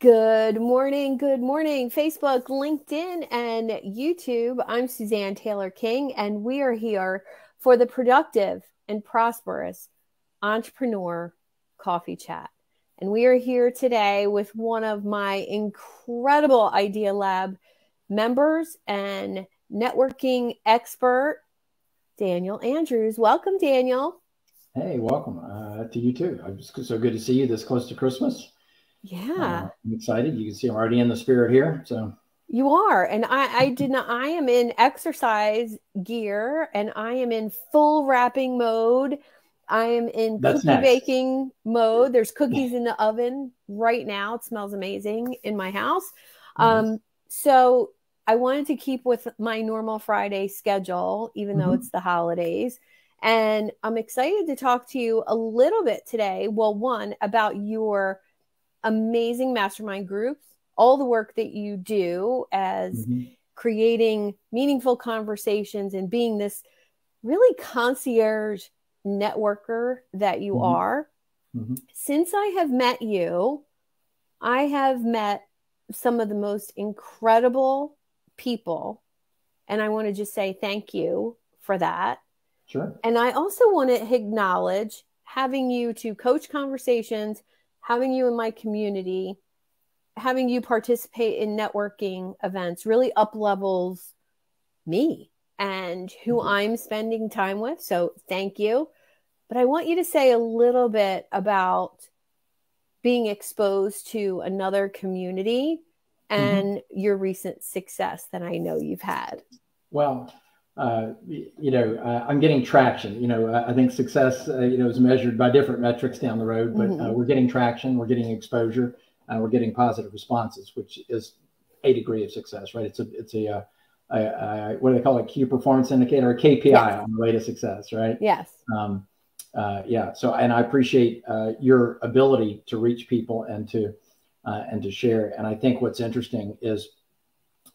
Good morning, Facebook, LinkedIn, and YouTube. I'm Suzanne Taylor King, and we are here for the Productive and Prosperous Entrepreneur Coffee Chat. And we are here today with one of my incredible Idea Lab members and networking expert, Daniel Andrews. Welcome, Daniel. Hey, welcome to you too. It's so good to see you this close to Christmas. Yeah. I'm excited. You can see I'm already in the spirit here. So you are. And I am in exercise gear and I am in full wrapping mode. I am in cookie baking mode. There's cookies in the oven right now. It smells amazing in my house. So I wanted to keep with my normal Friday schedule, even though it's the holidays. And I'm excited to talk to you a little bit today. Well, one, about your amazing mastermind groups, all the work that you do as creating meaningful conversations and being this really concierge networker that you are. Since I have met you, I have met some of the most incredible people. And I want to just say thank you for that. Sure. And I also want to acknowledge having you to coach conversations, having you in my community, having you participate in networking events really up levels me and who I'm spending time with. So thank you. But I want you to say a little bit about being exposed to another community and your recent success that I know you've had. Well, I'm getting traction. I think success, is measured by different metrics down the road, but we're getting traction, we're getting exposure, and we're getting positive responses, which is a degree of success, right? It's a what do they call it? Key performance indicator, a KPI on the way to success, right? Yes. So, and I appreciate your ability to reach people and to share. And I think what's interesting is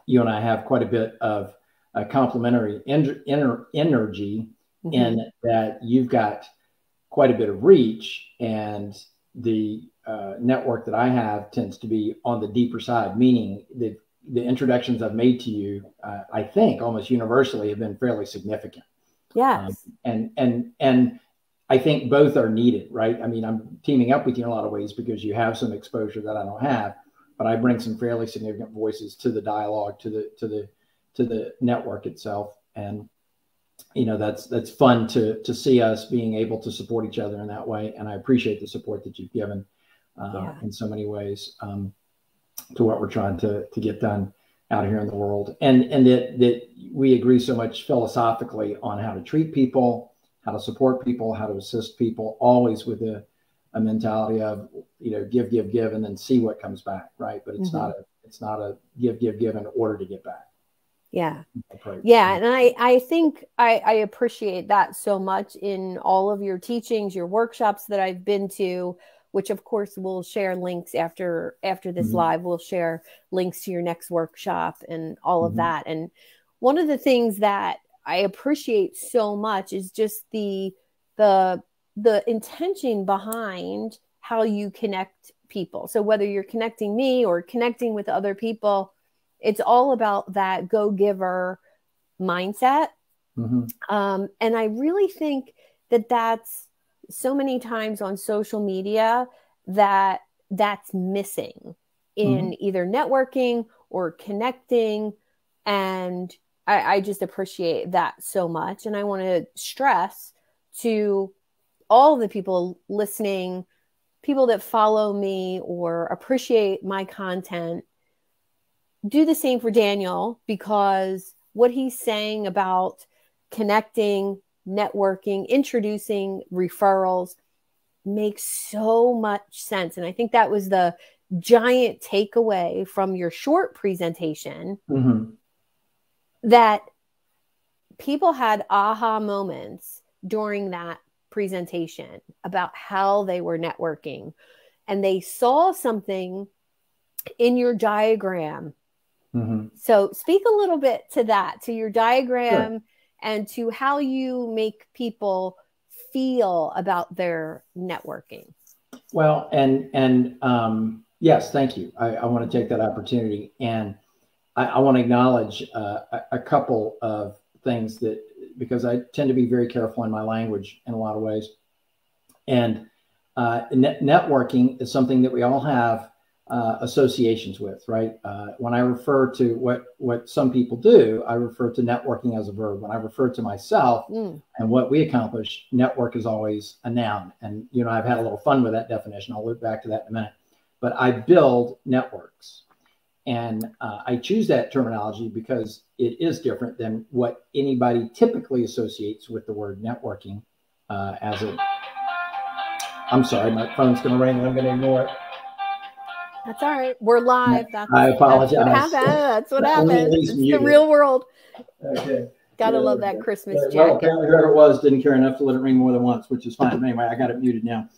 you and I have quite a bit of a complementary energy in that you've got quite a bit of reach, and the network that I have tends to be on the deeper side, meaning that the introductions I've made to you, I think almost universally have been fairly significant. Yes. And I think both are needed, right? I mean, I'm teaming up with you in a lot of ways because you have some exposure that I don't have, but I bring some fairly significant voices to the dialogue, to the network itself. And, that's fun to see us being able to support each other in that way. And I appreciate the support that you've given in so many ways to what we're trying to get done out here in the world. And that we agree so much philosophically on how to treat people, how to support people, how to assist people, always with a mentality of, give, and then see what comes back. Right. But it's not a give in order to get back. Yeah. Yeah. And I think I appreciate that so much in all of your teachings, your workshops that I've been to, which of course we'll share links after this live. We'll share links to your next workshop and all of that. And one of the things that I appreciate so much is just the intention behind how you connect people. So whether you're connecting me or connecting with other people, it's all about that go-giver mindset. And I really think that that's so many times on social media that's missing in either networking or connecting. And I just appreciate that so much. And I want to stress to all the people listening, people that follow me or appreciate my content, do the same for Daniel, because what he's saying about connecting, networking, introducing referrals makes so much sense. And I think that was the giant takeaway from your short presentation, that people had aha moments during that presentation about how they were networking, and they saw something in your diagram. So speak a little bit to that, to your diagram, and to how you make people feel about their networking. Well, and Yes, thank you. I want to take that opportunity, and I want to acknowledge a couple of things that, because I tend to be very careful in my language in a lot of ways. And networking is something that we all have associations with, right? When I refer to what some people do, I refer to networking as a verb. When I refer to myself and what we accomplish, network is always a noun. And, you know, I've had a little fun with that definition. I'll loop back to that in a minute. But I build networks. And I choose that terminology because it is different than what anybody typically associates with the word networking as a... I'm sorry, my phone's going to ring and I'm going to ignore it. That's all right. We're live. I apologize. That's what happens. It's the real world. Okay. Gotta love that Christmas jacket. Well, apparently whoever it was didn't care enough to let it ring more than once, which is fine. Anyway, I got it muted now.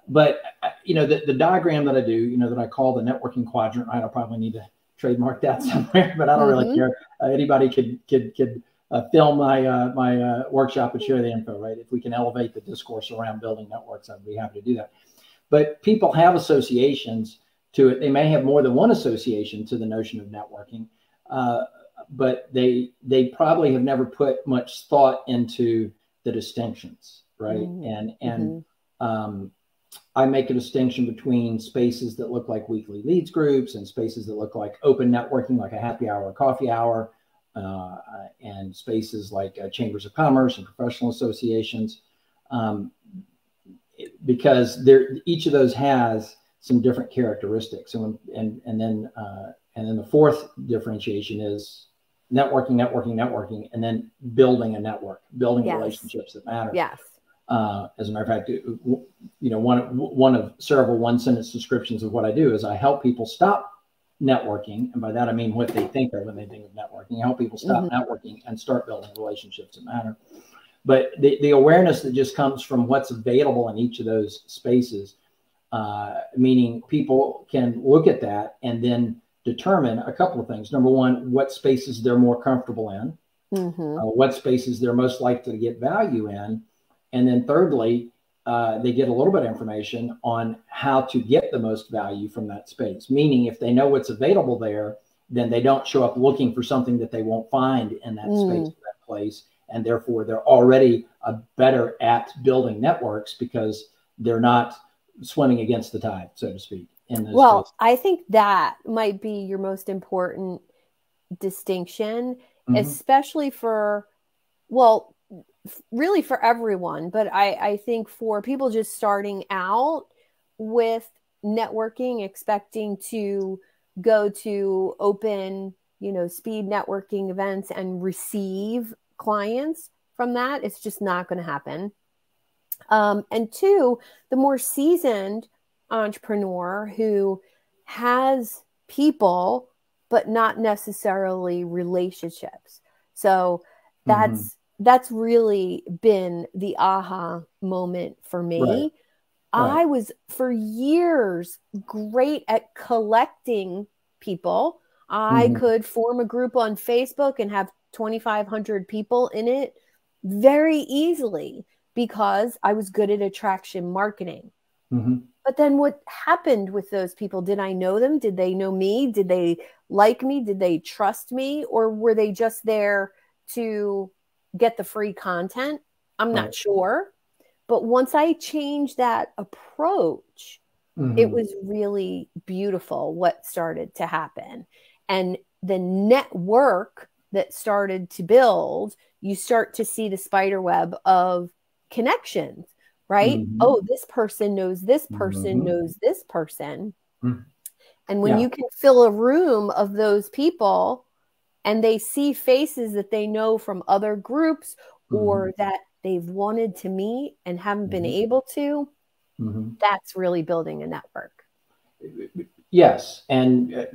But, you know, the diagram that I do, you know, that I call the networking quadrant, right? I'll probably need to trademark that somewhere, but I don't really care. Anybody could film my workshop and share the info, right? If we can elevate the discourse around building networks, I'd be happy to do that. But people have associations to it. They may have more than one association to the notion of networking, but they probably have never put much thought into the distinctions, right? I make a distinction between spaces that look like weekly leads groups and spaces that look like open networking, like a happy hour or coffee hour, and spaces like chambers of commerce and professional associations, because each of those has some different characteristics. And then the fourth differentiation is networking, and then building a network, building relationships that matter. Yes. As a matter of fact, you know, one of several one-sentence descriptions of what I do is I help people stop networking, and by that I mean what they think of when they think of networking. I help people stop networking and start building relationships that matter. But the awareness that just comes from what's available in each of those spaces, meaning people can look at that and then determine a couple of things. Number one, what spaces they're more comfortable in, what spaces they're most likely to get value in. And then thirdly, they get a little bit of information on how to get the most value from that space. Meaning if they know what's available there, then they don't show up looking for something that they won't find in that space, that place. And therefore they're already better at building networks because they're not swimming against the tide, so to speak. Well, spaces. I think that might be your most important distinction, especially for, well, really for everyone, but I think for people just starting out with networking, expecting to go to open, you know, speed networking events and receive clients from that, it's just not going to happen. And two, the more seasoned entrepreneur who has people, but not necessarily relationships. So that's really been the aha moment for me. Right. I was for years great at collecting people. I could form a group on Facebook and have 2,500 people in it very easily because I was good at attraction marketing. But then what happened with those people? Did I know them? Did they know me? Did they like me? Did they trust me? Or were they just there to get the free content? I'm not sure. But once I changed that approach, it was really beautiful what started to happen. And the network that started to build, you start to see the spider web of connections, right? Oh, this person knows this person knows this person. And when you can fill a room of those people and they see faces that they know from other groups or that they've wanted to meet and haven't been able to, that's really building a network. Yes. And,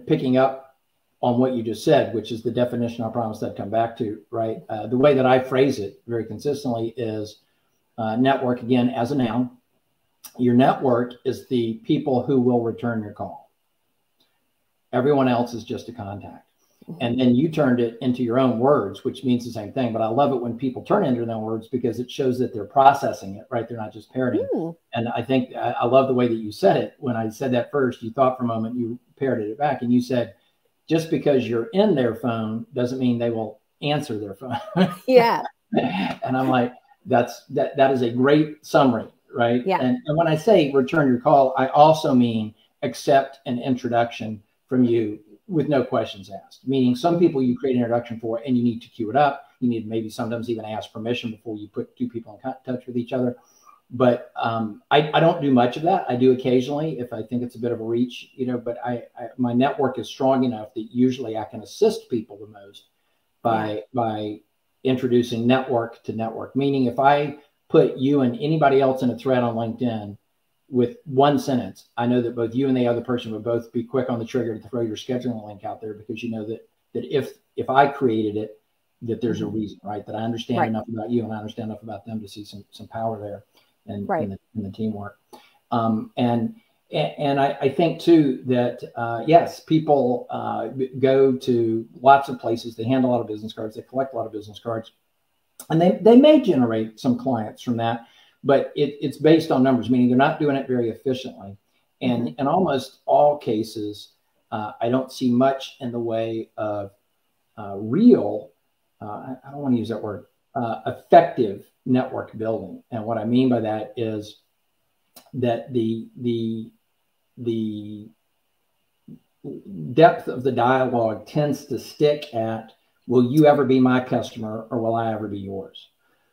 picking up on what you just said, which is the definition I promised I'd come back to, right? The way that I phrase it very consistently is network, again, as a noun. Your network is the people who will return your call. Everyone else is just a contact. And then you turned it into your own words, which means the same thing. But I love it when people turn it into their own words because it shows that they're processing it, right? They're not just parroting. And I think I love the way that you said it. When I said that first, you thought for a moment, you parroted it back and you said, just because you're in their phone doesn't mean they will answer their phone. Yeah. And I'm like, that is a great summary, right? Yeah. And when I say return your call, I also mean accept an introduction from you with no questions asked. Meaning some people you create an introduction for and you need to queue it up. You need maybe sometimes even ask permission before you put two people in touch with each other. But I don't do much of that. I do occasionally if I think it's a bit of a reach, but my network is strong enough that usually I can assist people the most by introducing network to network. Meaning if I put you and anybody else in a thread on LinkedIn with one sentence, I know that both you and the other person would both be quick on the trigger to throw your scheduling link out there because you know that if I created it, that there's a reason, right? That I understand enough about you and I understand enough about them to see some power there in the teamwork. And I think too that yes, people go to lots of places. They hand a lot of business cards. They collect a lot of business cards, and they may generate some clients from that. But it's based on numbers, meaning they're not doing it very efficiently. And in almost all cases, I don't see much in the way of real, I don't want to use that word, effective network building. And what I mean by that is that the depth of the dialogue tends to stick at, will you ever be my customer or will I ever be yours?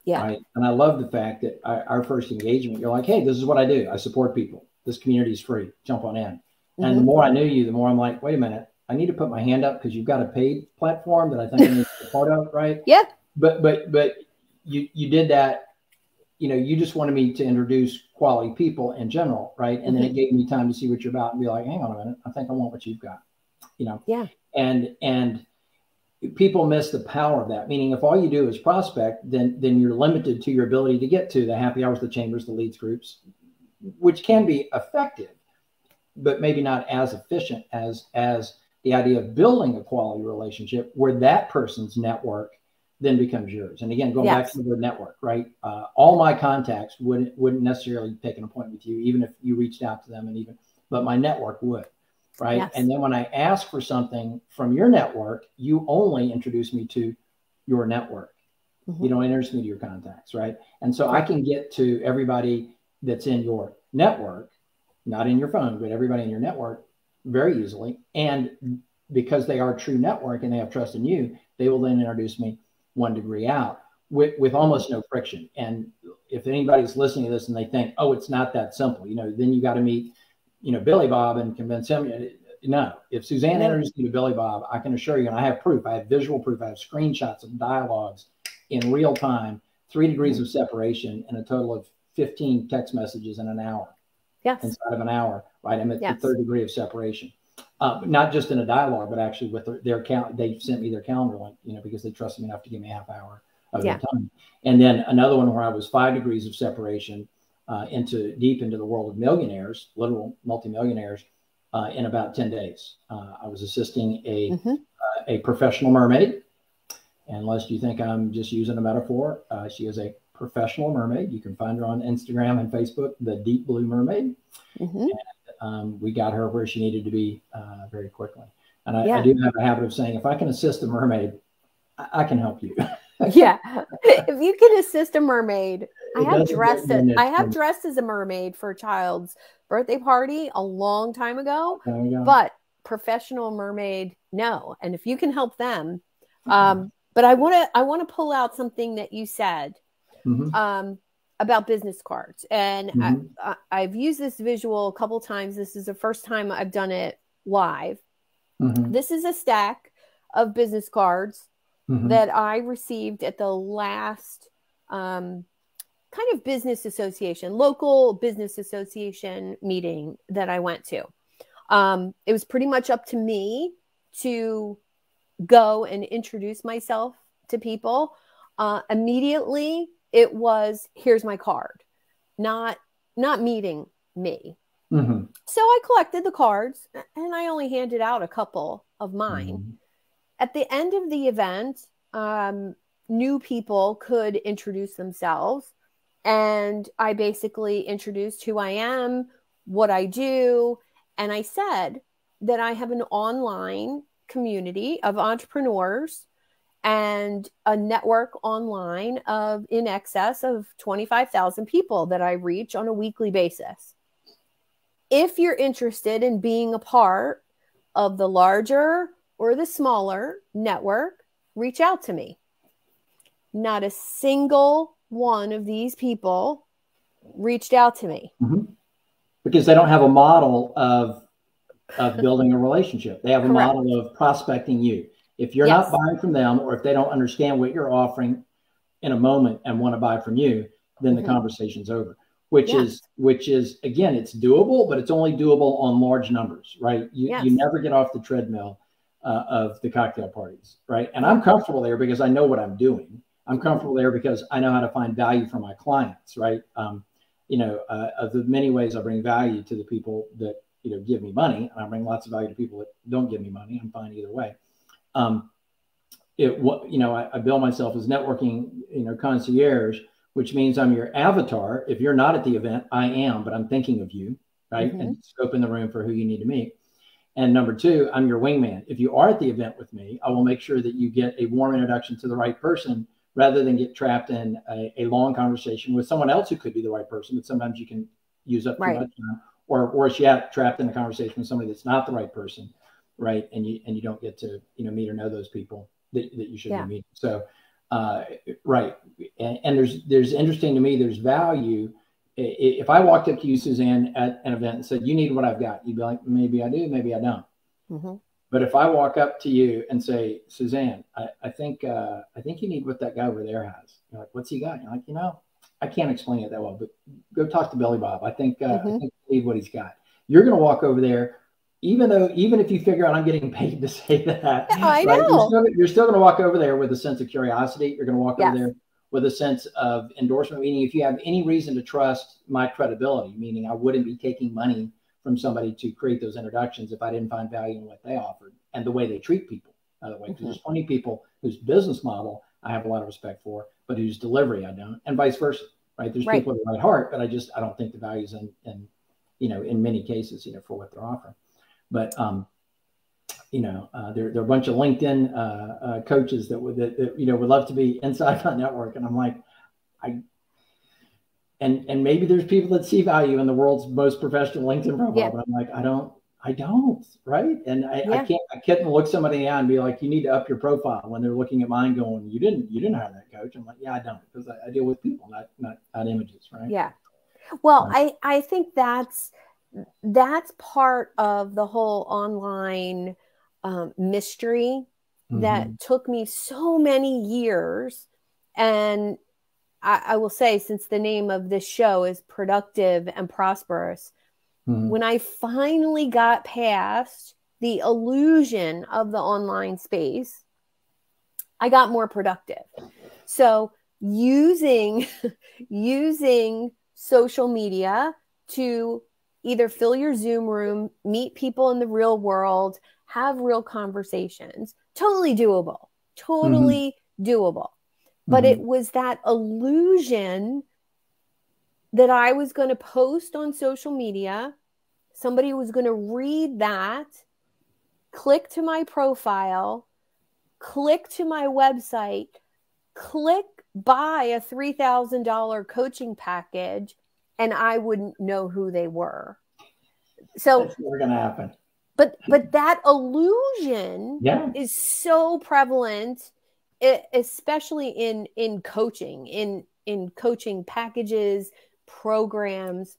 Yeah. Right. And I love the fact that our first engagement, you're like, hey, this is what I do. I support people. This community is free. Jump on in. And the more I knew you, the more I'm like, wait a minute, I need to put my hand up because you've got a paid platform that I think I need to be part of, right? Yeah. But you did that, you just wanted me to introduce quality people in general, right? And then it gave me time to see what you're about and be like, hang on a minute, I think I want what you've got, Yeah. And people miss the power of that. Meaning if all you do is prospect, then you're limited to your ability to get to the happy hours, the chambers, the leads groups, which can be effective, but maybe not as efficient as the idea of building a quality relationship where that person's network then becomes yours. And again, going back to the word network, right? All my contacts wouldn't necessarily take an appointment with you, even if you reached out to them but my network would. Right. Yes. And then when I ask for something from your network, you only introduce me to your network. You don't introduce me to your contacts. Right. And so I can get to everybody that's in your network, not in your phone, but everybody in your network very easily. And because they are a true network and they have trust in you, they will then introduce me one degree out with almost no friction. And if anybody's listening to this and they think, oh, it's not that simple, then you got to meet Billy Bob and convince him. No, if Suzanne introduced me to Billy Bob, I can assure you, and I have proof, I have visual proof, I have screenshots of dialogues in real time, 3 degrees of separation and a total of 15 text messages in an hour. Yes. Inside of an hour, right? I'm at the 3rd degree of separation. Not just in a dialogue, but actually with their account. They sent me their calendar link, because they trusted me enough to give me a half hour of their time. And then another one where I was 5 degrees of separation deep into the world of millionaires, literal multimillionaires, in about 10 days. I was assisting a professional mermaid. And lest you think I'm just using a metaphor, she is a professional mermaid. You can find her on Instagram and Facebook, the Deep Blue Mermaid. And we got her where she needed to be very quickly. And I do have a habit of saying, if I can assist a mermaid, I can help you. Yeah. If you can assist a mermaid, I have dressed as a mermaid for a child's birthday party a long time ago, but professional mermaid, no. And if you can help them, but I want to pull out something that you said about business cards. And I've used this visual a couple times. This is the first time I've done it live. This is a stack of business cards that I received at the last kind of business association, local business association meeting that I went to. It was pretty much up to me to go and introduce myself to people. Immediately, it was, here's my card, not meeting me. So I collected the cards and I only handed out a couple of mine. at the end of the event, new people could introduce themselves. And I basically introduced who I am, what I do. And I said that I have an online community of entrepreneurs and a network online of in excess of 25,000 people that I reach on a weekly basis. If you're interested in being a part of the larger or the smaller network, reach out to me. Not a single one of these people reached out to me. Because they don't have a model of building a relationship. They have a model of prospecting you. If you're not buying from them, or if they don't understand what you're offering in a moment and want to buy from you, then the conversation's over. Which is again, it's doable, but it's only doable on large numbers, right? You never get off the treadmill of the cocktail parties, right? And I'm comfortable there because I know what I'm doing. I'm comfortable there because I know how to find value for my clients, right? Of the many ways I bring value to the people that give me money, and I bring lots of value to people that don't give me money. I'm fine either way. I bill myself as networking, concierge, which means I'm your avatar. If you're not at the event, I am, but I'm thinking of you, right? And scoping the room for who you need to meet. And number two, I'm your wingman. If you are at the event with me, I will make sure that you get a warm introduction to the right person rather than get trapped in a long conversation with someone else who could be the right person, but sometimes you can use up too much time, or worse yet, trapped in a conversation with somebody that's not the right person, right? And you don't get to meet or know those people that you should be meeting. So right. And there's interesting to me, there's value. If I walked up to you, Suzanne, at an event and said, you need what I've got, you'd be like, maybe I do, maybe I don't. But if I walk up to you and say, Suzanne, I think you need what that guy over there has. You're like, what's he got? You're like, I can't explain it that well, but go talk to Billy Bob. I think you need what he's got. You're going to walk over there, even if you figure out I'm getting paid to say that, I know. You're still going to walk over there with a sense of curiosity. You're going to walk over there with a sense of endorsement, meaning if you have any reason to trust my credibility, meaning I wouldn't be taking money from somebody to create those introductions if I didn't find value in what they offered and the way they treat people, by the way, because there's plenty of people whose business model I have a lot of respect for, but whose delivery I don't, and vice versa, right? There's people with the right heart, but I don't think the value's in many cases, for what they're offering. But there are a bunch of LinkedIn coaches that would love to be inside my network, and I'm like, and maybe there's people that see value in the world's most professional LinkedIn profile, but I'm like, I don't, right? And I can't look somebody in the eye and be like, you need to up your profile when they're looking at mine going, you didn't hire that coach. I'm like, yeah, I don't, because I deal with people, not images, right? Yeah. Well, I think that's part of the whole online mystery that took me so many years. And I will say, since the name of this show is Productive and Prosperous, when I finally got past the illusion of the online space, I got more productive. So using social media to either fill your Zoom room, meet people in the real world, have real conversations, totally doable. But it was that illusion that I was going to post on social media. Somebody was going to read that, click to my profile, click to my website, click buy a $3,000 coaching package, and I wouldn't know who they were. So that's never going to happen. But that illusion is so prevalent, especially in coaching, in coaching packages, programs.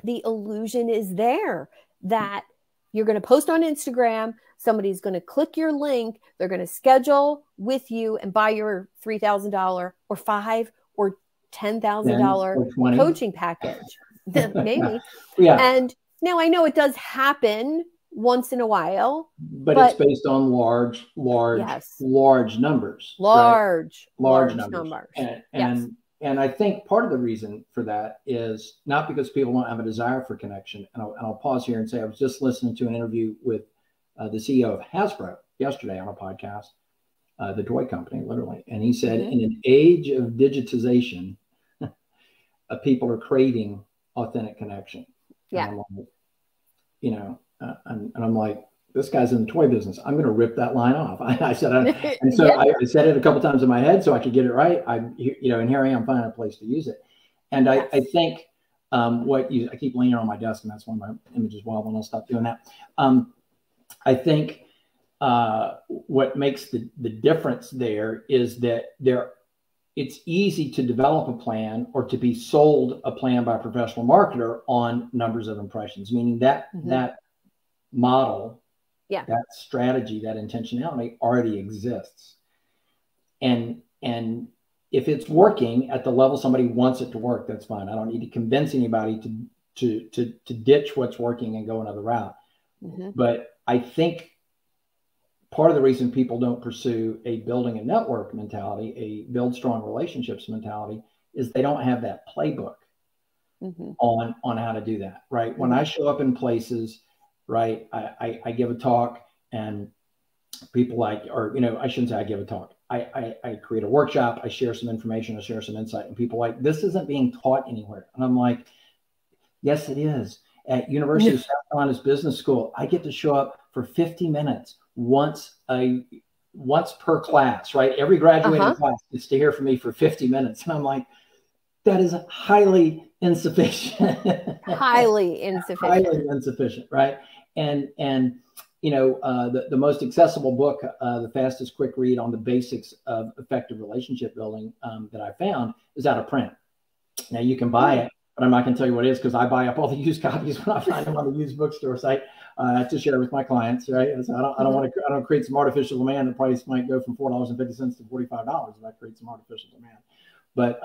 The illusion is there that you're going to post on Instagram, somebody's going to click your link, they're going to schedule with you and buy your $3,000 or $5,000 or $10,000 coaching package. Maybe. And now I know it does happen once in a while, but it's based on large numbers. Large numbers. And I think part of the reason for that is not because people don't have a desire for connection. And I'll pause here and say, I was just listening to an interview with the CEO of Hasbro. yesterday on a podcast, the toy company, literally. And he said, in an age of digitization, people are craving authentic connection. Yeah. And I'm like, you know, and I'm like, this guy's in the toy business. I'm going to rip that line off. I said, and so I said it a couple times in my head so I could get it right. And here I am finding a place to use it. And I think I keep leaning on my desk, and that's one of my images wobbling. I'll stop doing that. I think what makes the difference there is that it's easy to develop a plan or to be sold a plan by a professional marketer on numbers of impressions, meaning that that model, that strategy, that intentionality already exists. And if it's working at the level somebody wants it to work, that's fine. I don't need to convince anybody to ditch what's working and go another route. But I think part of the reason people don't pursue a building a network mentality, a build strong relationships mentality, is they don't have that playbook on how to do that, right? When I show up in places, right, I give a talk, and people I shouldn't say I give a talk. I create a workshop, I share some information, I share some insight, and people like, this isn't being taught anywhere. And I'm like, yes, it is. At University of South Carolina's Business School, I get to show up for 50 minutes once per class, right? Every graduating class gets to hear from me for 50 minutes. And I'm like, that is highly insufficient. Highly insufficient. Highly insufficient, right? And the most accessible book, the fastest quick read on the basics of effective relationship building that I found is out of print. Now you can buy it, but I'm not going to tell you what it is, because I buy up all the used copies when I find them on the used bookstore site to share with my clients, right? So I don't want to create some artificial demand. The price might go from $4.50 to $45 if I create some artificial demand. But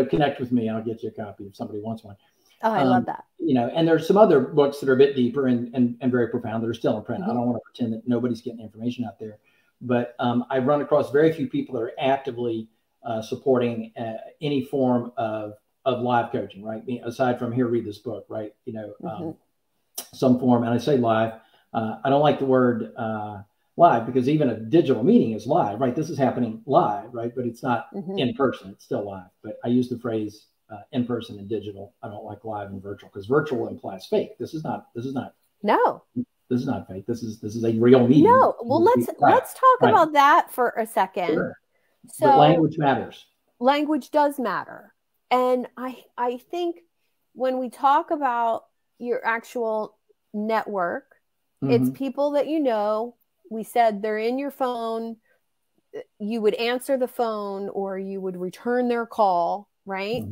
connect with me, and I'll get you a copy if somebody wants one. Oh, I love that. And there's some other books that are a bit deeper and very profound that are still in print. I don't want to pretend that nobody's getting information out there, but I've run across very few people that are actively supporting any form of live coaching, right? Aside from here, read this book, right? Some form, and I say live. I don't like the word live, because even a digital meeting is live, right? This is happening live, right? But it's not in person; it's still live. But I use the phrase in person and digital. I don't like live and virtual, because virtual implies fake. This is not. No. This is not fake. This is a real meeting. No. Well, let's talk about that for a second. Sure. So but language matters. Language does matter. And I think when we talk about your actual network, it's people that we said they're in your phone, you would answer the phone or you would return their call, right?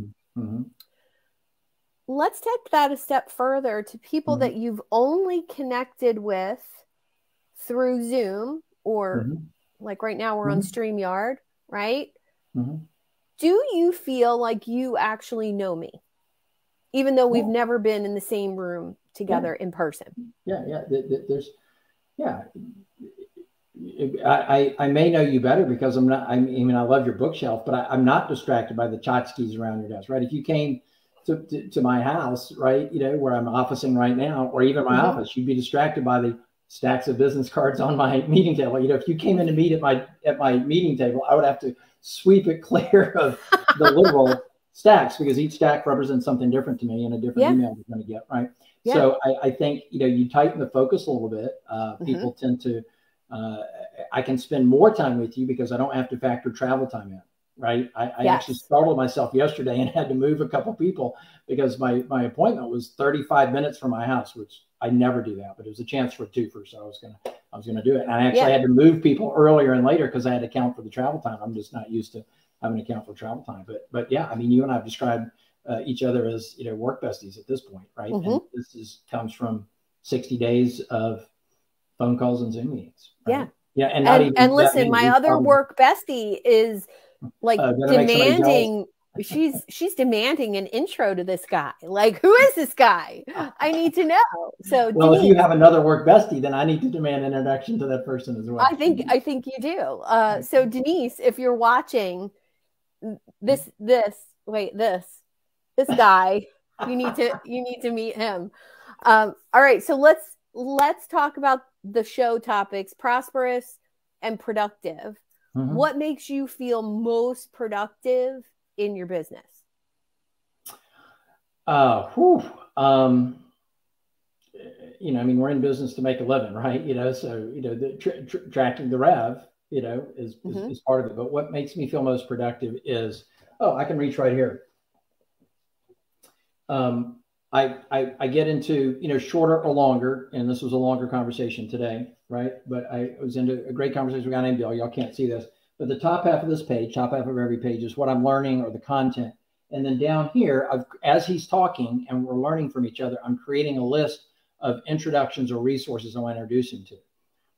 Let's take that a step further to people that you've only connected with through Zoom or like right now we're on StreamYard, right? Do you feel like you actually know me, even though we've never been in the same room together in person? I may know you better because I'm not. I love your bookshelf, but I'm not distracted by the tchotchkes around your desk, right? If you came to my house, right, where I'm officing right now, or even my office, you'd be distracted by the stacks of business cards on my meeting table. If you came in to meet at my meeting table, I would have to sweep it clear of the literal stacks, because each stack represents something different to me and a different email you're going to get, right? So I think you tighten the focus a little bit. People tend to. I can spend more time with you because I don't have to factor travel time in, right? I actually startled myself yesterday and had to move a couple people because my appointment was 35 minutes from my house, which I never do that, but it was a chance for a twofer, so I was gonna do it. And I actually had to move people earlier and later because I had to account for the travel time. I'm just not used to having to account for travel time. But yeah, you and I have described each other as work besties at this point, right? And this comes from 60 days of phone calls and Zoom meetings. Right? Yeah. And listen, my other work bestie is like demanding. She's demanding an intro to this guy. Like, who is this guy? I need to know. So, well, Denise, if you have another work bestie, then I need to demand an introduction to that person as well. I think you do. So, Denise, if you're watching this guy, you need to meet him. All right. So let's talk about the show topics. Prosperous, and productive. Mm-hmm. What makes you feel most productive in your business? You know, I mean, we're in business to make a living, right? You know, so, you know, the tracking the rev, you know, is part of it. But what makes me feel most productive is, I can reach right here. I get into, you know, shorter or longer, and this was a longer conversation today, right? But I was into a great conversation with a guy named Bill. Y'all can't see this, but the top half of this page, top half of every page is what I'm learning or the content. And then down here, as he's talking and we're learning from each other, I'm creating a list of introductions or resources I want to introduce him to.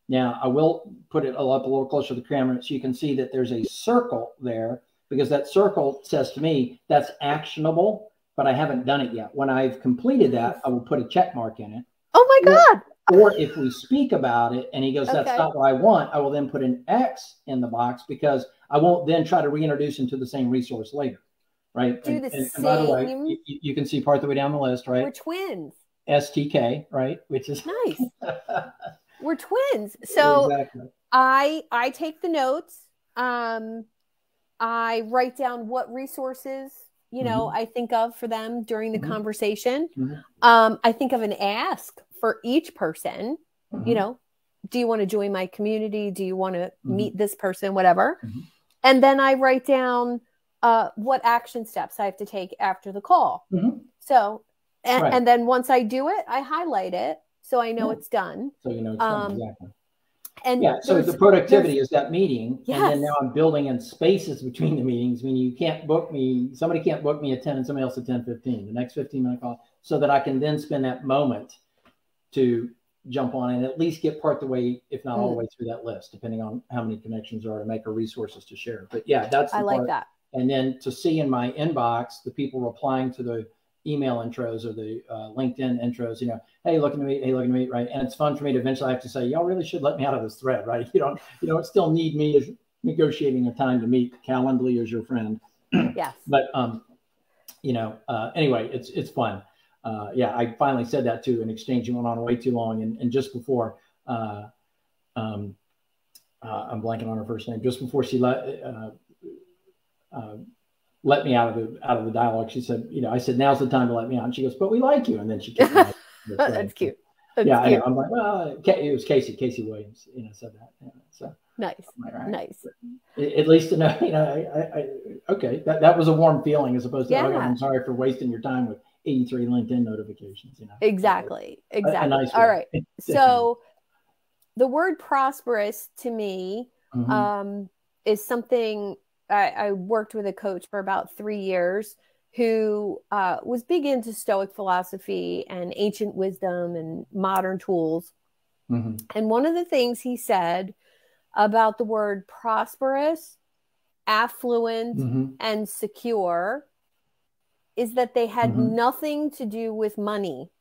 Now, I will put it up a little closer to the camera so you can see that there's a circle there, because that circle says to me that's actionable, but I haven't done it yet. When I've completed that, I will put a check mark in it. Oh my God. Or if we speak about it and he goes, that's not what I want, I will then put an X in the box, because I won't then try to reintroduce him to the same resource later. Right. And by the way, you can see part of the way down the list, right? We're twins. STK, right? Which is nice. We're twins. So exactly. I take the notes. I write down what resources, you know, I think of for them during the conversation. I think of an ask for each person, you know, do you want to join my community? Do you want to meet this person? Whatever. And then I write down what action steps I have to take after the call. So, and then once I do it, I highlight it so I know it's done. So you know it's done, exactly. And so the productivity is that meeting, and then now I'm building in spaces between the meetings. Meaning you can't book me, somebody can't book me at 10 and somebody else at 10:15. The next 15-minute call, so that I can then spend that moment to jump on and at least get part the way, if not all the way through that list, depending on how many connections there are to make or resources to share. But yeah, that's the I like part. that. And then to see in my inbox the people replying to the email intros or the LinkedIn intros, you know, hey, looking to meet, right? And it's fun for me to eventually have to say, y'all really should let me out of this thread, right? You don't still need me as negotiating a time to meet Calendly as your friend. Yes. But you know, anyway, it's fun. I finally said that too, and exchange went on way too long. And just before, I'm blanking on her first name. Just before she let me out of the dialogue, she said, you know, I said, now's the time to let me out. And she goes, but we like you. And then she kicked me out. That's cute. That's cute. I know. I'm like, well, it was Casey Williams, you know, said that. Yeah, so nice. Like, right. Nice. At least to know, you know, okay, that was a warm feeling as opposed to, okay, I'm sorry for wasting your time with 83 LinkedIn notifications, you know. Exactly. A nice All right. So the word prosperous to me is something. I worked with a coach for about 3 years who was big into Stoic philosophy and ancient wisdom and modern tools. And one of the things he said about the word prosperous, affluent, and secure is that they had nothing to do with money.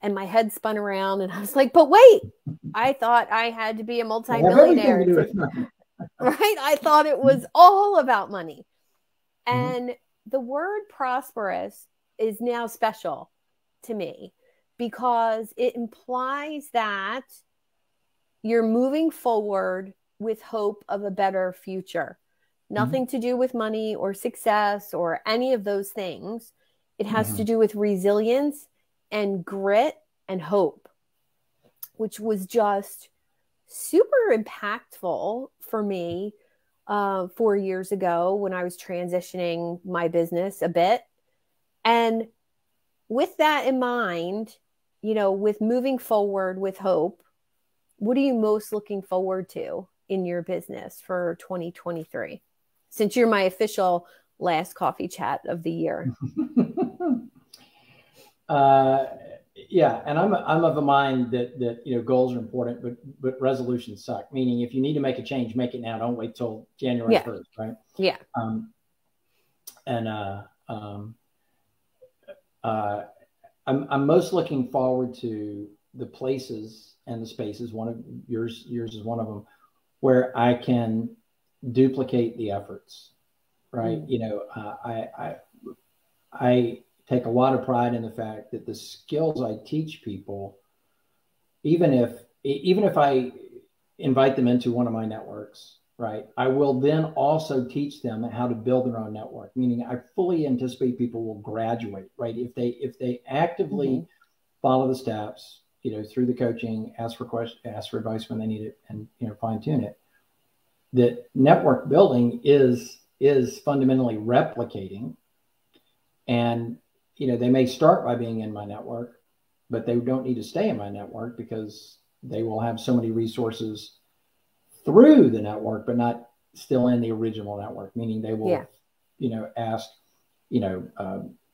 And my head spun around and I was like, but wait, I thought I had to be a multimillionaire. Right? I thought it was all about money. And the word prosperous is now special to me because it implies that you're moving forward with hope of a better future. Nothing to do with money or success or any of those things. It has to do with resilience and grit and hope, which was just super impactful for me 4 years ago when I was transitioning my business a bit. And with that in mind, you know, with moving forward with hope, what are you most looking forward to in your business for 2023? Since you're my official last coffee chat of the year. Yeah, and I'm of the mind that you know, goals are important, but resolutions suck. Meaning, if you need to make a change, make it now. Don't wait till January 1st, right? Yeah. I'm most looking forward to the places and the spaces. One of yours is one of them, where I can duplicate the efforts, right? You know, I take a lot of pride in the fact that the skills I teach people, even if I invite them into one of my networks, right? I will then also teach them how to build their own network, meaning I fully anticipate people will graduate, right? If they actively follow the steps, through the coaching, ask for questions, ask for advice when they need it, and fine tune it. That network building is fundamentally replicating, and they may start by being in my network, but they don't need to stay in my network because they will have so many resources through the network, but not still in the original network. Meaning they will, ask,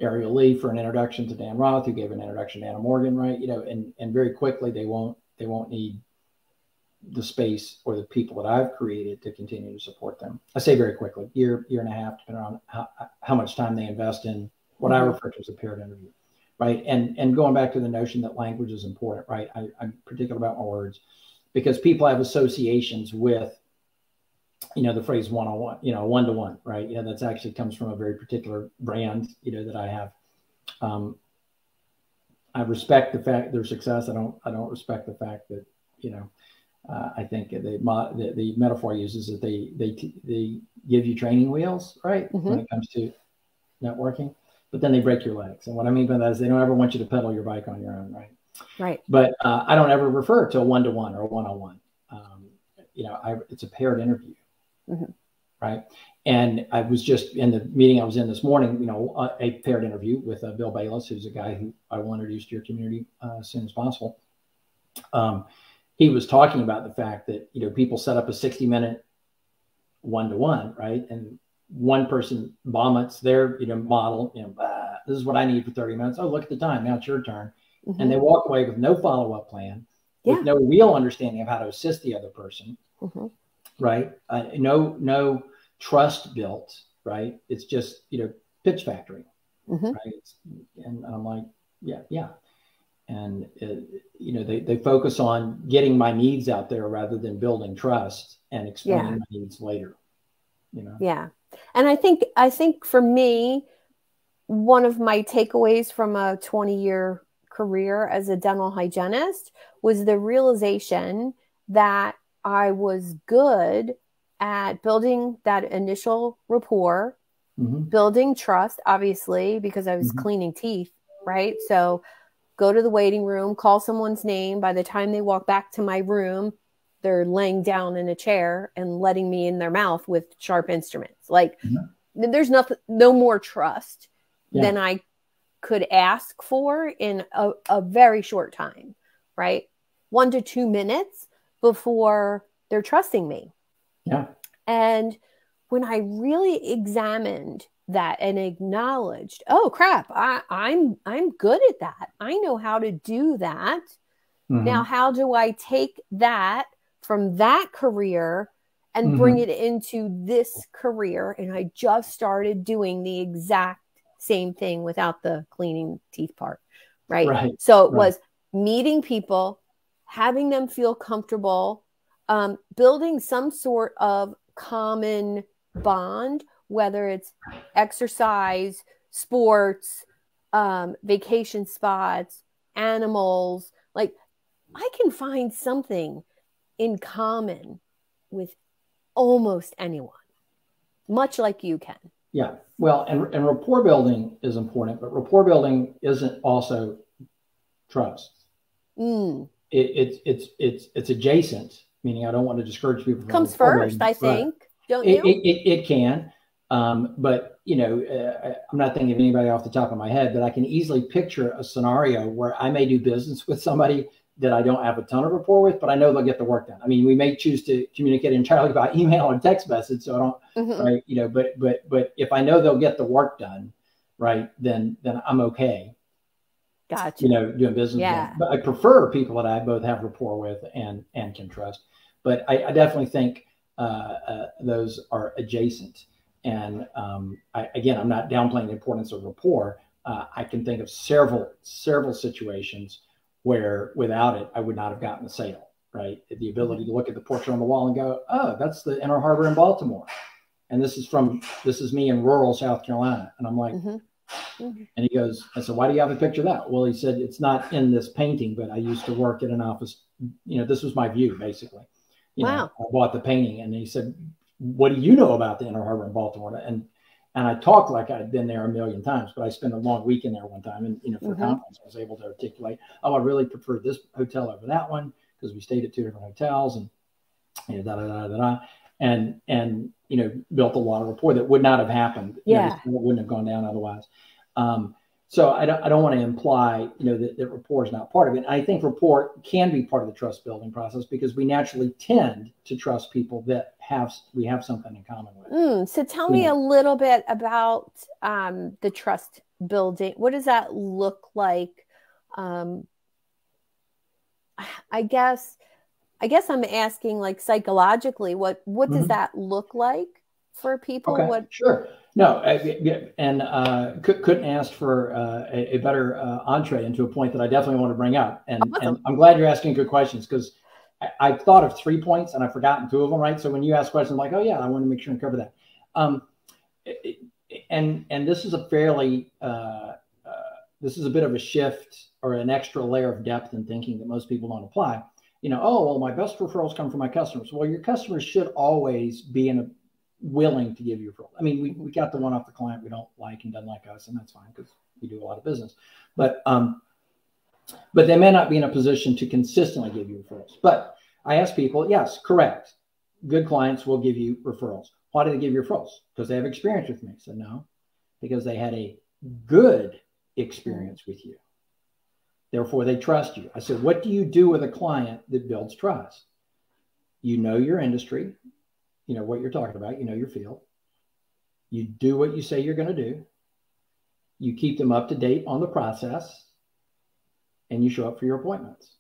Ariel Lee for an introduction to Dan Roth, who gave an introduction to Anna Morgan, right? And very quickly they won't need the space or the people that I've created to continue to support them. I say very quickly, year and a half, depending on how much time they invest in what I refer to as a paired interview, right? And going back to the notion that language is important, right? I'm particular about my words because people have associations with, the phrase one-on-one, one-to-one, right? That's actually comes from a very particular brand, that I have. I respect the fact their success. I don't respect the fact that, I think the metaphor uses that they give you training wheels, right? When it comes to networking, but then they break your legs. And what I mean by that is they don't ever want you to pedal your bike on your own, right? Right. But I don't ever refer to a one-to-one or a one-on-one. It's a paired interview, right? And I was just in the meeting I was in this morning, a paired interview with Bill Bayless, who's a guy who I will introduce to your community as soon as possible. He was talking about the fact that, people set up a 60-minute one-to-one, right? And one person vomits their, model, this is what I need for 30 minutes. Oh, look at the time. Now it's your turn. And they walk away with no follow-up plan, with no real understanding of how to assist the other person, right? No trust built, right? It's just, pitch factory, right? And I'm like, yeah. And, they focus on getting my needs out there rather than building trust and explaining my needs later, Yeah. And I think for me, one of my takeaways from a 20-year career as a dental hygienist was the realization that I was good at building that initial rapport, building trust, obviously, because I was cleaning teeth, right? So go to the waiting room, call someone's name. By the time they walk back to my room, they're laying down in a chair and letting me in their mouth with sharp instruments. Like there's no more trust than I could ask for in a very short time, right? 1 to 2 minutes before they're trusting me. Yeah. And when I really examined that and acknowledged, oh crap, I'm good at that. I know how to do that. Now, how do I take that from that career and bring it into this career? And I just started doing the exact same thing without the cleaning teeth part, right? So it was meeting people, having them feel comfortable, building some sort of common bond, whether it's exercise, sports, vacation spots, animals. Like I can find something in common with almost anyone, much like you can. Yeah. Well, and rapport building is important, but rapport building isn't also trust. It's adjacent, meaning I don't want to discourage people from comes first, I think. Don't you? It can. But I'm not thinking of anybody off the top of my head, but I can easily picture a scenario where I may do business with somebody that I don't have a ton of rapport with, but I know they'll get the work done. I mean, we may choose to communicate entirely by email or text message, so I don't, right? But if I know they'll get the work done, right, then I'm okay. Gotcha. Doing business with them. But I prefer people that I both have rapport with and can trust. But I definitely think those are adjacent. And again, I'm not downplaying the importance of rapport. I can think of several situations where without it, I would not have gotten the sale, right? The ability to look at the portrait on the wall and go, oh, that's the Inner Harbor in Baltimore. And this is me in rural South Carolina. And I'm like, and he goes, I said, why do you have a picture of that? Well, he said, it's not in this painting, but I used to work at an office. This was my view, basically. Wow. I bought the painting, and he said, "What do you know about the Inner Harbor in Baltimore?" And I talked like I'd been there a million times, but I spent a long weekend there one time, and for a conference, I was able to articulate, "Oh, I really prefer this hotel over that one because we stayed at 2 different hotels," and and built a lot of rapport that would not have happened. It wouldn't have gone down otherwise. So I don't want to imply, that rapport is not part of it. I think rapport can be part of the trust building process because we naturally tend to trust people that we have something in common with. So tell me a little bit about the trust building. What does that look like? I guess I'm asking, like, psychologically, what does that look like for people? Okay, sure. No, and couldn't ask for a better entree into a point that I definitely want to bring up. And I'm glad you're asking good questions because I've thought of 3 points and I've forgotten 2 of them, right? So when you ask questions, I'm like, oh yeah, I want to make sure and cover that. And this is a fairly, this is a bit of a shift or an extra layer of depth in thinking that most people don't apply. Oh, well, my best referrals come from my customers. Well, your customers should always be willing to give you referrals. I mean, we got the one off the client we don't like and doesn't like us, and that's fine because we do a lot of business. But they may not be in a position to consistently give you referrals. But I ask people, yes, correct. Good clients will give you referrals. Why do they give you referrals? Because they have experience with me. So no, because they had a good experience with you. Therefore, they trust you. I said, what do you do with a client that builds trust? You know your industry. You know what you're talking about. You know your field. You do what you say you're going to do. You keep them up to date on the process. And you show up for your appointments.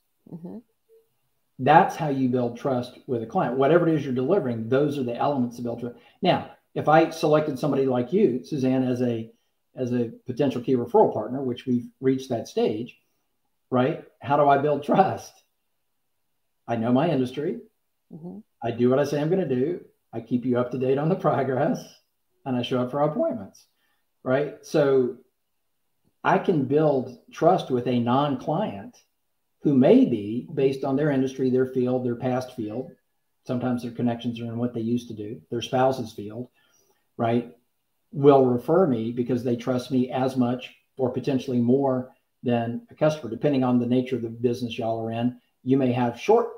That's how you build trust with a client. Whatever it is you're delivering, those are the elements to build trust. Now, if I selected somebody like you, Suzanne, as a potential key referral partner, which we've reached that stage, right? How do I build trust? I know my industry. I do what I say I'm going to do. I keep you up to date on the progress, and I show up for appointments, right? So I can build trust with a non-client who may be based on their industry, their field, their past field. Sometimes their connections are in what they used to do, their spouse's field, right? Will refer me because they trust me as much or potentially more than a customer, depending on the nature of the business y'all are in. You may have short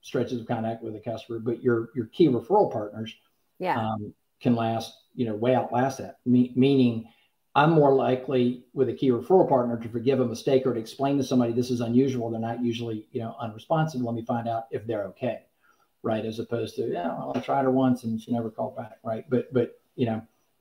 stretches of contact with a customer, but your key referral partners can last, way outlast that. Meaning I'm more likely with a key referral partner to forgive a mistake or to explain to somebody this is unusual. They're not usually, unresponsive. Let me find out if they're okay, right? As opposed to, I tried her once and she never called back, right? But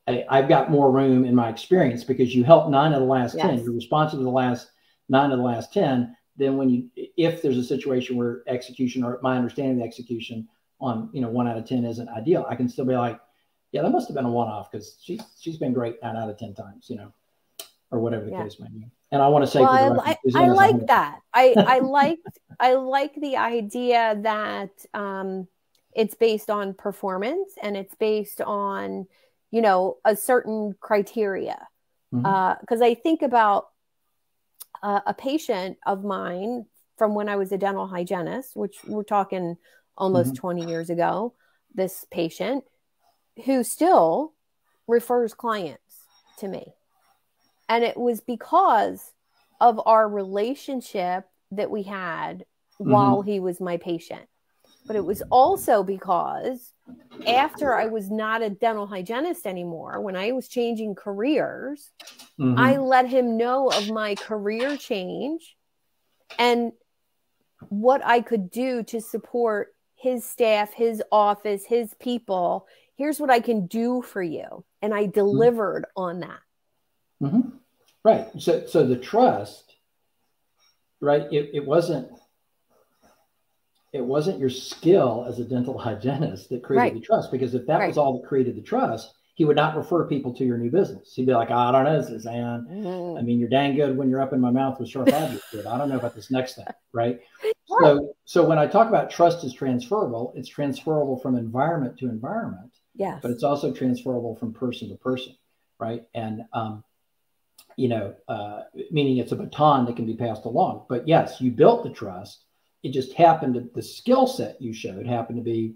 I've got more room in my experience because you helped 9 of the last 10. You're responsive to the last 9 of the last 10. Then if there's a situation where execution or my understanding of the execution on, 1 out of 10 isn't ideal, I can still be like, yeah, that must have been a one-off because she's been great 9 out of 10 times, or whatever the case may be. And I want to say, well, I like that. I like the idea that it's based on performance and it's based on, a certain criteria. Because I think about a patient of mine from when I was a dental hygienist, which we're talking almost 20 years ago, this patient who still refers clients to me. And it was because of our relationship that we had while he was my patient. But it was also because after I was not a dental hygienist anymore, when I was changing careers, I let him know of my career change and what I could do to support his staff, his office, his people. Here's what I can do for you. And I delivered on that. Right. So the trust, right? It wasn't your skill as a dental hygienist that created the trust, because if that was all that created the trust, he would not refer people to your new business. He'd be like, I don't know, Suzanne. I mean, you're dang good when you're up in my mouth with sharp objects, but I don't know about this next thing, right? So when I talk about trust is transferable, it's transferable from environment to environment. Yes. But it's also transferable from person to person, right? And meaning it's a baton that can be passed along. But yes, you built the trust it just happened to, the skill set you showed happened to be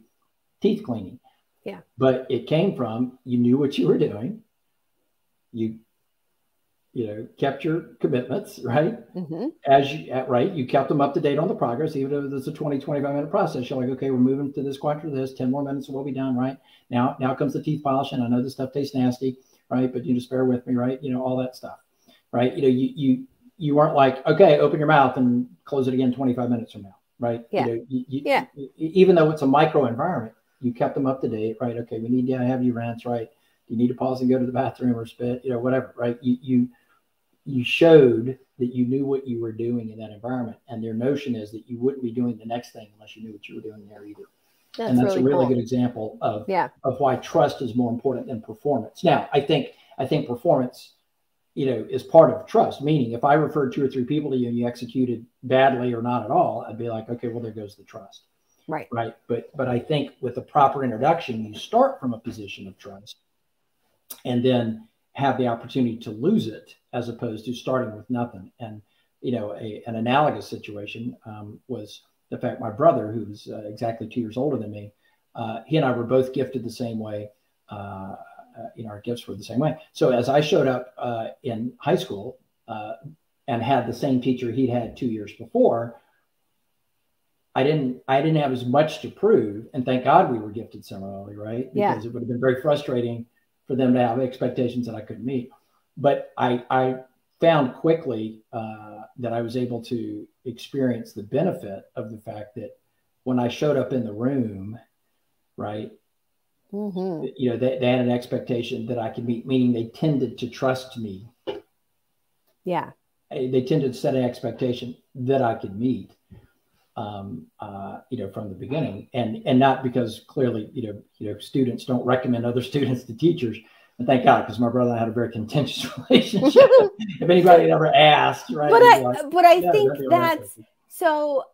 teeth cleaning. Yeah. But it came from, you knew what you were doing. You kept your commitments, right? You kept them up to date on the progress, even if it's a 20, 25-minute process. You're like, okay, we're moving to this quadrant of this, 10 more minutes and we'll be done, right? Now comes the teeth polishing. I know this stuff tastes nasty, right? But you just bear with me, right? All that stuff, right? You weren't like, okay, open your mouth and close it again 25 minutes from now, right? Yeah. Even though it's a micro environment, you kept them up to date, right? Okay, we need to have you rinse, right? You need to pause and go to the bathroom or spit, whatever, right? You showed that you knew what you were doing in that environment. And their notion is that you wouldn't be doing the next thing unless you knew what you were doing there either. That's really a really cool. good example of why trust is more important than performance. Now, I think performance, is part of trust. Meaning, if I referred 2 or 3 people to you and you executed badly or not at all, I'd be like, okay, well, there goes the trust. Right. Right. But I think with the proper introduction, you start from a position of trust and then have the opportunity to lose it as opposed to starting with nothing. And, an analogous situation was the fact my brother, who's exactly 2 years older than me, he and I were both gifted the same way. Our gifts were the same way. So as I showed up in high school and had the same teacher he'd had 2 years before, I didn't have as much to prove. And thank God we were gifted similarly, right? Because it would have been very frustrating for them to have expectations that I couldn't meet. But I found quickly that I was able to experience the benefit of the fact that when I showed up in the room, right, they had an expectation that I could meet, meaning they tended to trust me. Yeah. They tended to set an expectation that I could meet, from the beginning, and not because clearly, students don't recommend other students to teachers. And thank God, because my brother and I had a very contentious relationship. If anybody had ever asked, right? But I think that's so.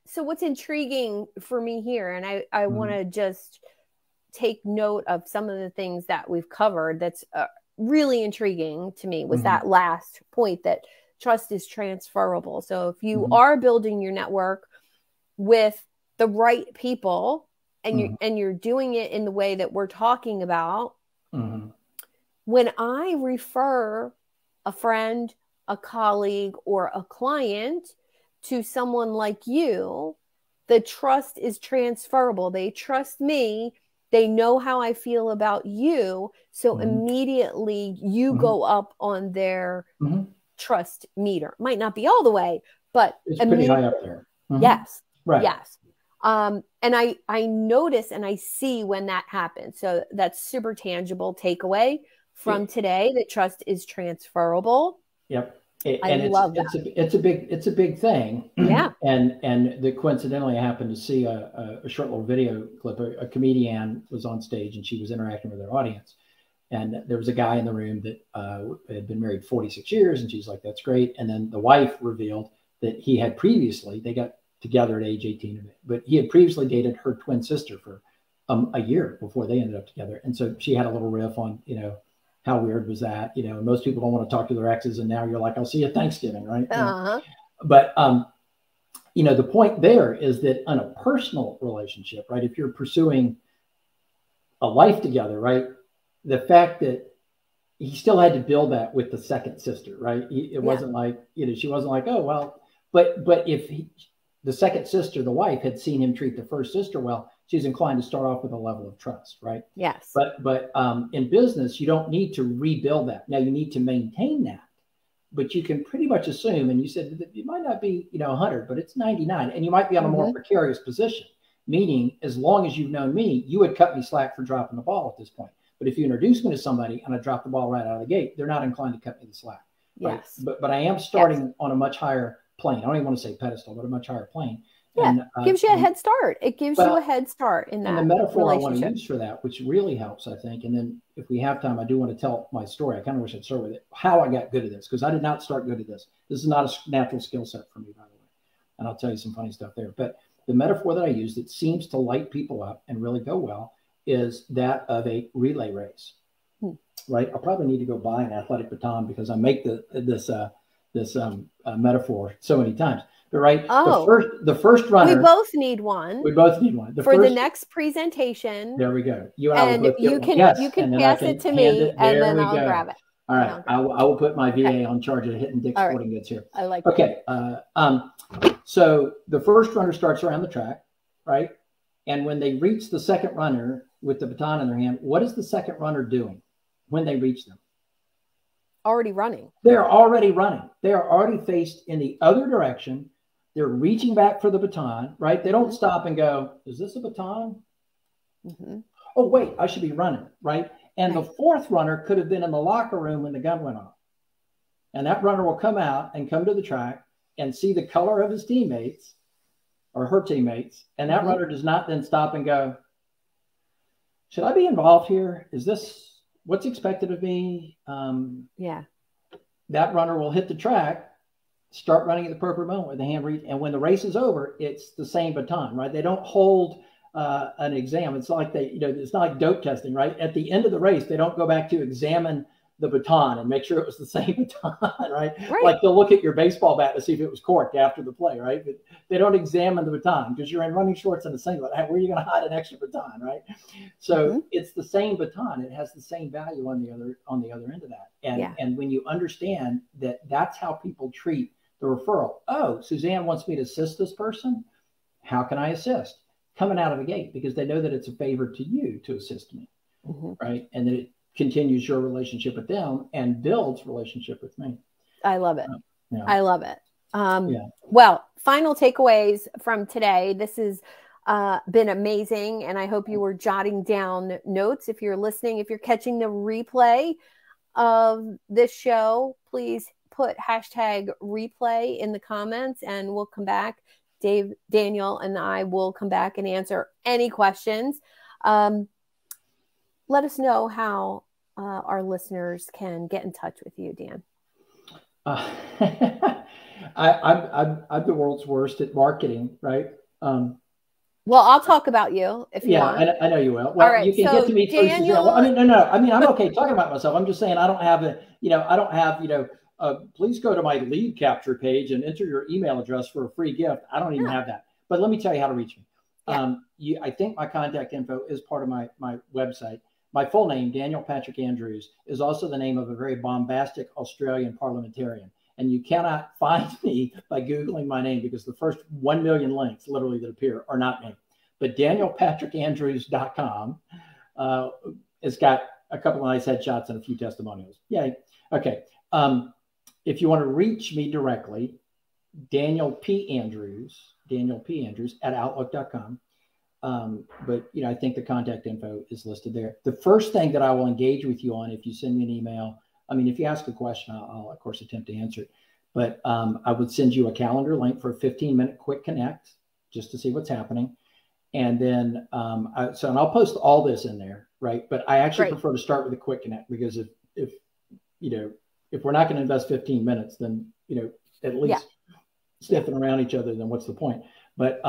So what's intriguing for me here, and I want to just take note of some of the things that we've covered. That's really intriguing to me was that last point that trust is transferable. So if you are building your network with the right people, and you're doing it in the way that we're talking about. When I refer a friend, a colleague, or a client to someone like you, the trust is transferable. They trust me. They know how I feel about you. So immediately you go up on their trust meter. Might not be all the way, but it's pretty high up there. Yes. Right. Yes. And I notice and I see when that happens. So that's super tangible takeaway from today, that trust is transferable. Yep. I love that. It's a big thing. Yeah. And that coincidentally I happened to see a short little video clip. A comedian was on stage and she was interacting with her audience. And there was a guy in the room that had been married 46 years. And she's like, that's great. And then the wife revealed that he had previously, they got together at age 18, but he had previously dated her twin sister for a year before they ended up together. And so she had a little riff on, how weird was that? Most people don't want to talk to their exes, and now you're like, I'll see you at Thanksgiving, right? But the point there is that in a personal relationship, right? If you're pursuing a life together, right? The fact that he still had to build that with the second sister, right? It wasn't like, she wasn't like, oh, well, but if the second sister, the wife, had seen him treat the first sister well, she's inclined to start off with a level of trust, right? Yes. But in business, you don't need to rebuild that. Now you need to maintain that, but you can pretty much assume, and you said that it might not be, 100, but it's 99, and you might be on a more precarious position, meaning as long as you've known me, you would cut me slack for dropping the ball at this point. But if you introduce me to somebody and I drop the ball right out of the gate, they're not inclined to cut me the slack. Right? Yes. But I am starting on a much higher plane. I don't even want to say pedestal, but a much higher plane. Yeah, and, gives you a head start. It gives you a head start in that. And the metaphor I want to use for that, which really helps, I think. And then if we have time, I do want to tell my story. I kind of wish I'd start with it, how I got good at this, because I did not start good at this. This is not a natural skill set for me, by the way. And I'll tell you some funny stuff there. But the metaphor that I use that seems to light people up and really go well is that of a relay race, right? I'll probably need to go buy an athletic baton because I make this metaphor so many times. But right, oh, the first runner. We both need one. We both need one. The next presentation. There we go. You and I will both get one. Yes, you can pass it to me, and then I'll grab it. All right, I will put my VA on charge of hitting Dick's Sporting Goods here. I like. Okay, so the first runner starts around the track, right? And when they reach the second runner with the baton in their hand, what is the second runner doing when they reach them? Already running. They're already running. They are already faced in the other direction. They're reaching back for the baton, right? They don't stop and go, is this a baton? Oh, wait, I should be running, right? And the fourth runner could have been in the locker room when the gun went off. And that runner will come out and come to the track and see the color of his teammates or her teammates. And that runner does not then stop and go, should I be involved here? Is this what's expected of me? That runner will hit the track, start running at the appropriate moment with the hand reach. And when the race is over, it's the same baton, right? They don't hold an exam. It's like it's not like dope testing, right? At the end of the race, they don't go back to examine the baton and make sure it was the same baton, right? Like they'll look at your baseball bat to see if it was corked after the play, right? But they don't examine the baton because you're in running shorts and a singlet. Where are you going to hide an extra baton, right? So it's the same baton. It has the same value on the other end of that. And when you understand that that's how people treat the referral. Oh, Suzanne wants me to assist this person. How can I assist? Coming out of the gate, because they know that it's a favor to you to assist me, right? And that it continues your relationship with them and builds relationship with me. I love it. I love it. Well, final takeaways from today. This has been amazing. And I hope you were jotting down notes. If you're listening, if you're catching the replay of this show, please put #replay in the comments and we'll come back. Daniel and I will come back and answer any questions. Let us know how our listeners can get in touch with you, Dan. I'm the world's worst at marketing, right? Well, I'll talk about you if you want. I know you will. Well, all right, you can get to me through Suzanne. Well, no. I mean, I'm okay talking about myself. I'm just saying I don't have please go to my lead capture page and enter your email address for a free gift. I don't even have that. But let me tell you how to reach me. I think my contact info is part of my website. My full name, Daniel Patrick Andrews, is also the name of a very bombastic Australian parliamentarian. And you cannot find me by Googling my name because the first 1 million links literally that appear are not me. But DanielPatrickAndrews.com has got a couple of nice headshots and a few testimonials. Yay. Okay. If you want to reach me directly, Daniel P. Andrews at outlook.com. But I think the contact info is listed there. The first thing that I will engage with you on, if you send me an email, I mean, if you ask a question, I'll of course attempt to answer it. But I would send you a calendar link for a 15-minute quick connect just to see what's happening. And then, and I'll post all this in there, right? But I actually prefer to start with a quick connect because if we're not going to invest 15 minutes, then, at least sniffing around each other, then what's the point? But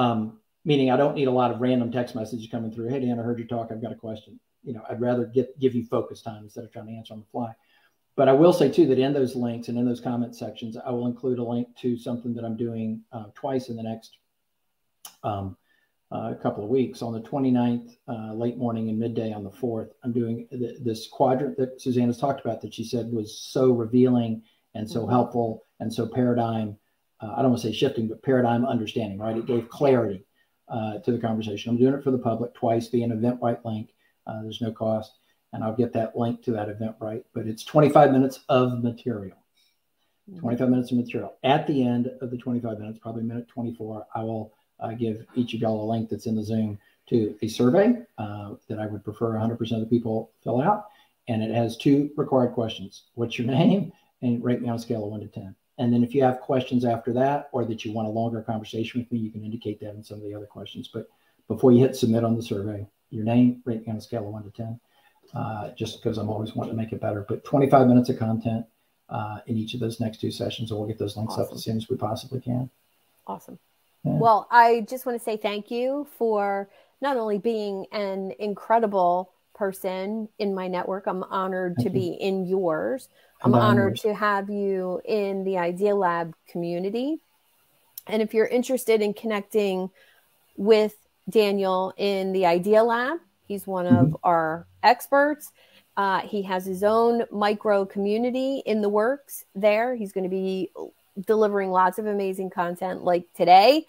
meaning I don't need a lot of random text messages coming through. Hey, Dan, I heard you talk. I've got a question. I'd rather give you focus time instead of trying to answer on the fly. But I will say, too, that in those links and in those comment sections, I will include a link to something that I'm doing twice in the next couple of weeks. On the 29th, late morning and midday on the 4th, I'm doing this quadrant that Suzanne has talked about that she said was so revealing and so helpful and so paradigm, I don't want to say shifting, but paradigm understanding, right? It gave clarity to the conversation. I'm doing it for the public twice via an Eventbrite link. There's no cost. And I'll get that link to that Eventbrite. But it's 25 minutes of material. 25 minutes of material. At the end of the 25 minutes, probably minute 24, I will give each of y'all a link that's in the Zoom to a survey that I would prefer 100% of the people fill out. And it has 2 required questions. What's your name? And rate me on a scale of 1 to 10. And then if you have questions after that, or that you want a longer conversation with me, you can indicate that in some of the other questions. But before you hit submit on the survey, your name, rate me on a scale of 1 to 10, just because I'm always wanting to make it better. But 25 minutes of content in each of those next 2 sessions, and we'll get those links up as soon as we possibly can. Awesome. Yeah. Well, I just want to say thank you for not only being an incredible person in my network. I'm honored to be in yours. I'm honored to have you in the Idea Lab community. And if you're interested in connecting with Daniel in the Idea Lab, he's one of our experts. He has his own micro community in the works there. He's going to be delivering lots of amazing content like today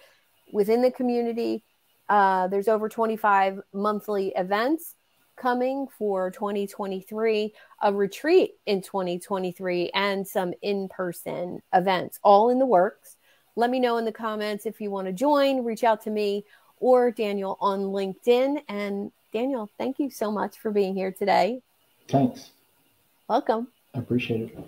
within the community. There's over 25 monthly events coming for 2023, a retreat in 2023, and some in-person events, all in the works. Let me know in the comments if you want to join. Reach out to me or Daniel on LinkedIn. And Daniel, thank you so much for being here today. Thanks. Welcome. I appreciate it.